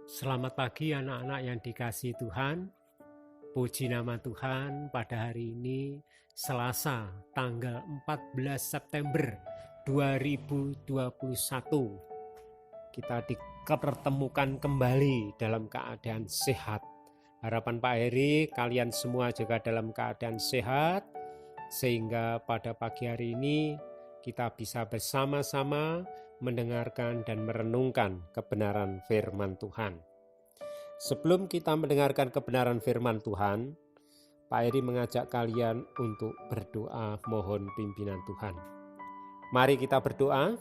Selamat pagi anak-anak yang dikasihi Tuhan. Puji nama Tuhan, pada hari ini Selasa tanggal 14 September 2021 kita dipertemukan kembali dalam keadaan sehat. Harapan Pak Heri kalian semua juga dalam keadaan sehat, sehingga pada pagi hari ini kita bisa bersama-sama mendengarkan dan merenungkan kebenaran firman Tuhan. Sebelum kita mendengarkan kebenaran firman Tuhan, Pak Heri mengajak kalian untuk berdoa mohon pimpinan Tuhan. Mari kita berdoa.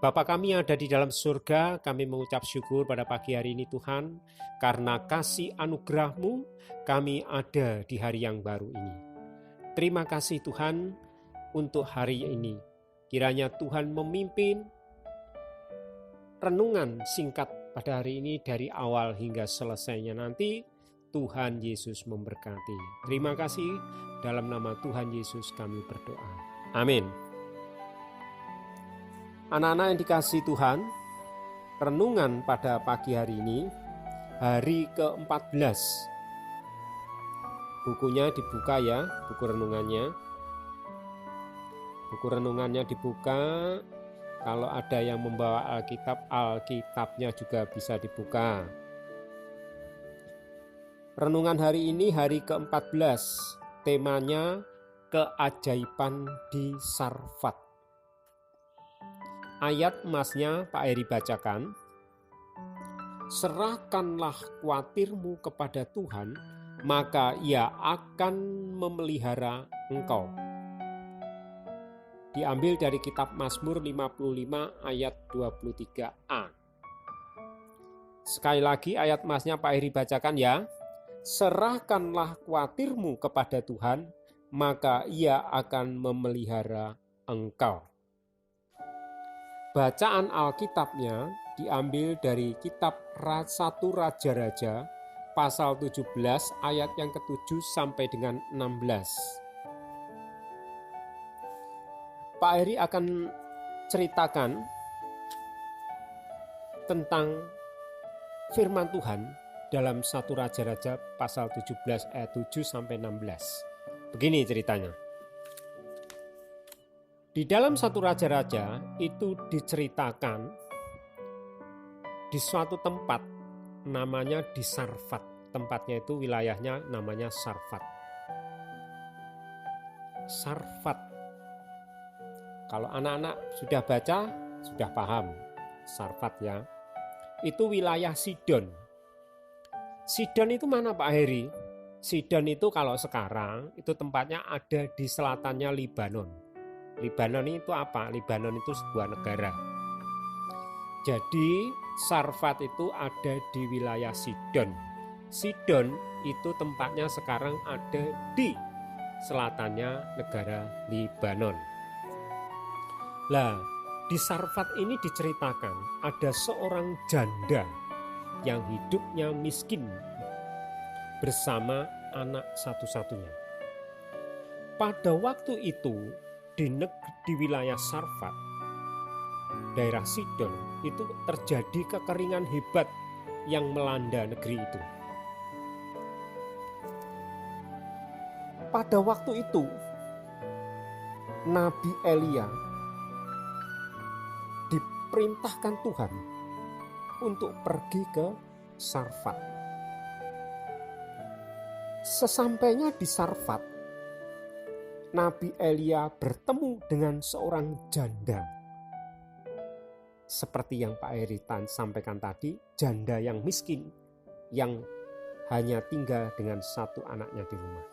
Bapa kami yang ada di dalam surga, kami mengucap syukur pada pagi hari ini Tuhan, karena kasih anugerah-Mu kami ada di hari yang baru ini. Terima kasih Tuhan untuk hari ini. Kiranya Tuhan memimpin renungan singkat pada hari ini dari awal hingga selesainya nanti. Tuhan Yesus memberkati. Terima kasih, dalam nama Tuhan Yesus kami berdoa. Amin. Anak-anak yang dikasihi Tuhan, renungan pada pagi hari ini, hari ke-14. Bukunya dibuka ya, buku renungannya. Buku renungannya dibuka. Kalau ada yang membawa Alkitab, Alkitabnya juga bisa dibuka. Renungan hari ini hari ke-14, temanya keajaiban di Sarfat. Ayat emasnya Pak Heri bacakan. Serahkanlah khawatirmu kepada Tuhan, maka Ia akan memelihara engkau. Diambil dari kitab Mazmur 55 ayat 23a. Sekali lagi ayat emasnya Pak Heri bacakan ya. Serahkanlah khawatirmu kepada Tuhan, maka Ia akan memelihara engkau. Bacaan Alkitabnya diambil dari kitab 1 Raja-Raja pasal 17 ayat yang ke-7 sampai dengan 16. Pak Heri akan ceritakan tentang firman Tuhan dalam 1 Raja-Raja pasal 17 ayat 7 sampai 16. Begini ceritanya. Di dalam 1 Raja-Raja itu diceritakan di suatu tempat namanya di Sarfat. Tempatnya itu wilayahnya namanya Sarfat. Sarfat. Kalau anak-anak sudah baca, sudah paham. Sarfat ya. Itu wilayah Sidon. Sidon itu mana Pak Heri? Sidon itu kalau sekarang, itu tempatnya ada di selatannya Libanon. Libanon itu apa? Libanon itu sebuah negara. Jadi Sarfat itu ada di wilayah Sidon. Sidon itu tempatnya sekarang ada di selatannya negara Libanon. Lah, di Sarfat ini diceritakan ada seorang janda yang hidupnya miskin bersama anak satu-satunya. Pada waktu itu di wilayah Sarfat, daerah Sidon, itu terjadi kekeringan hebat yang melanda negeri itu. Pada waktu itu Nabi Elia diperintahkan Tuhan untuk pergi ke Sarfat. Sesampainya di Sarfat, Nabi Elia bertemu dengan seorang janda. Seperti yang Pak Heri sampaikan tadi, janda yang miskin, yang hanya tinggal dengan satu anaknya di rumah.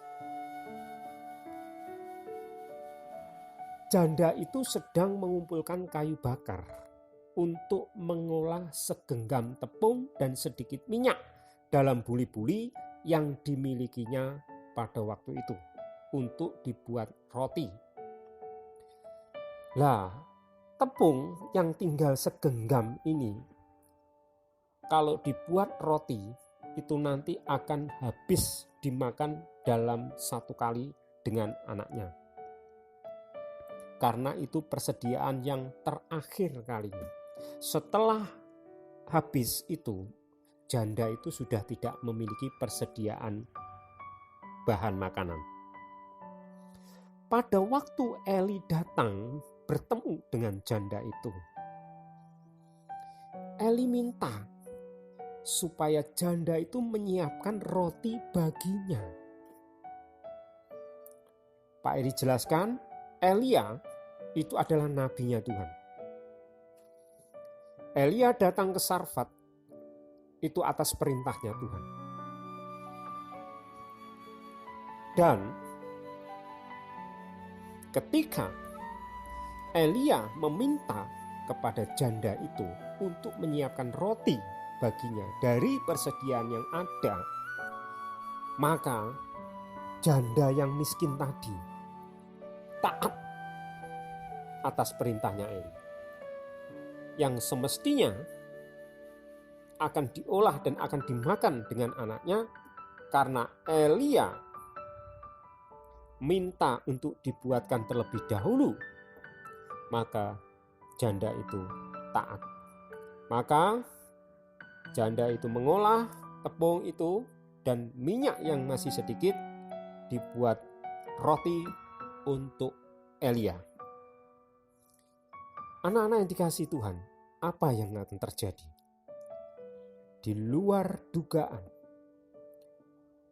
Janda itu sedang mengumpulkan kayu bakar untuk mengolah segenggam tepung dan sedikit minyak dalam buli-buli yang dimilikinya pada waktu itu untuk dibuat roti. Lah, tepung yang tinggal segenggam ini kalau dibuat roti itu nanti akan habis dimakan dalam satu kali dengan anaknya. Karena itu persediaan yang terakhir kalinya. Setelah habis itu, janda itu sudah tidak memiliki persediaan bahan makanan. Pada waktu Eli datang bertemu dengan janda itu, Eli minta supaya janda itu menyiapkan roti baginya. Pak Eri jelaskan, Elia itu adalah nabinya Tuhan. Elia datang ke Sarfat itu atas perintahnya Tuhan. Dan ketika Elia meminta kepada janda itu untuk menyiapkan roti baginya dari persediaan yang ada, maka janda yang miskin tadi taat atas perintahnya Eli, yang semestinya akan diolah dan akan dimakan dengan anaknya, karena Elia minta untuk dibuatkan terlebih dahulu, maka janda itu taat. Maka janda itu mengolah tepung itu dan minyak yang masih sedikit dibuat roti untuk Elia. Anak-anak yang dikasihi Tuhan, apa yang akan terjadi? Di luar dugaan,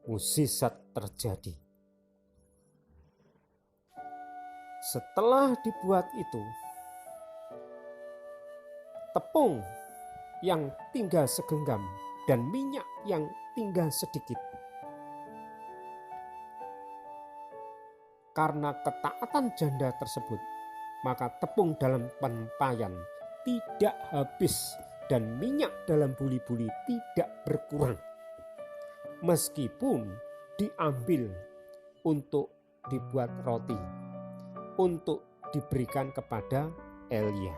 mukjizat terjadi. Setelah dibuat itu, tepung yang tinggal segenggam dan minyak yang tinggal sedikit. Karena ketaatan janda tersebut, maka tepung dalam tempayan tidak habis dan minyak dalam buli-buli tidak berkurang. Meskipun diambil untuk dibuat roti, untuk diberikan kepada Elia.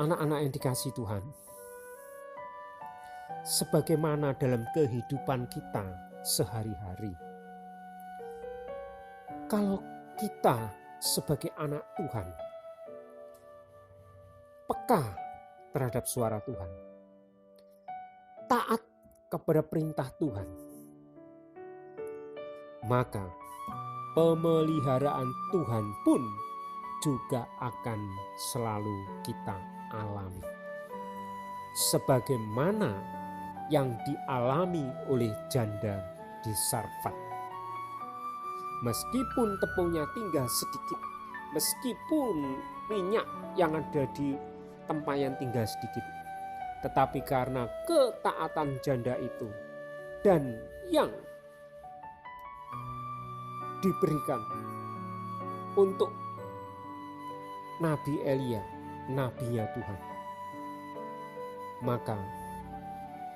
Anak-anak yang dikasihi Tuhan, sebagaimana dalam kehidupan kita sehari-hari, kalau kita sebagai anak Tuhan peka terhadap suara Tuhan, taat kepada perintah Tuhan, maka pemeliharaan Tuhan pun juga akan selalu kita alami. Sebagaimana yang dialami oleh janda di Sarfat. Meskipun tepungnya tinggal sedikit, meskipun minyak yang ada di tempayan tinggal sedikit, tetapi karena ketaatan janda itu dan yang diberikan untuk Nabi Elia, nabinya Tuhan, maka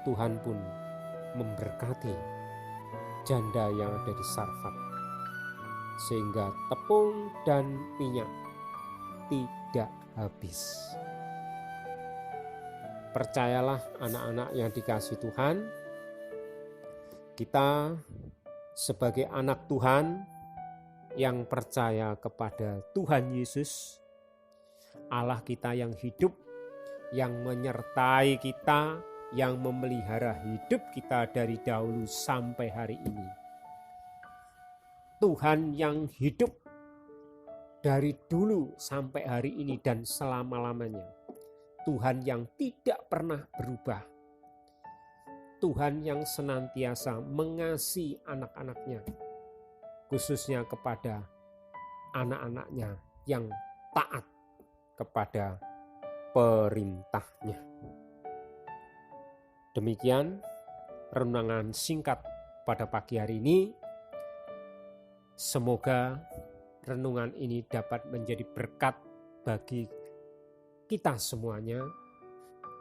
Tuhan pun memberkati janda yang ada di Sarfat, sehingga tepung dan minyak tidak habis. Percayalah anak-anak yang dikasihi Tuhan, kita sebagai anak Tuhan yang percaya kepada Tuhan Yesus, Allah kita yang hidup, yang menyertai kita, yang memelihara hidup kita dari dahulu sampai hari ini. Tuhan yang hidup dari dulu sampai hari ini dan selama-lamanya. Tuhan yang tidak pernah berubah. Tuhan yang senantiasa mengasihi anak-anaknya, khususnya kepada anak-anaknya yang taat kepada perintahnya. Demikian renungan singkat pada pagi hari ini. Semoga renungan ini dapat menjadi berkat bagi kita semuanya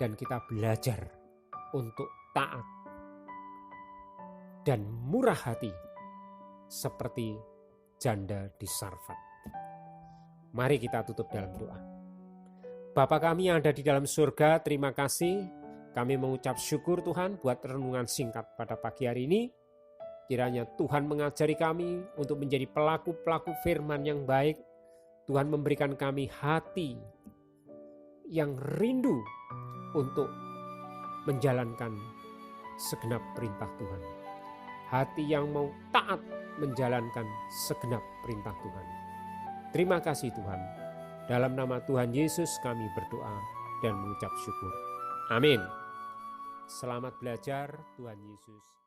dan kita belajar untuk taat dan murah hati seperti janda di Sarfat. Mari kita tutup dalam doa. Bapa kami yang ada di dalam surga, terima kasih. Kami mengucap syukur Tuhan buat renungan singkat pada pagi hari ini. Kiranya Tuhan mengajari kami untuk menjadi pelaku-pelaku firman yang baik. Tuhan memberikan kami hati yang rindu untuk menjalankan segenap perintah Tuhan. Hati yang mau taat menjalankan segenap perintah Tuhan. Terima kasih Tuhan. Dalam nama Tuhan Yesus kami berdoa dan mengucap syukur. Amin. Selamat belajar, Tuhan Yesus.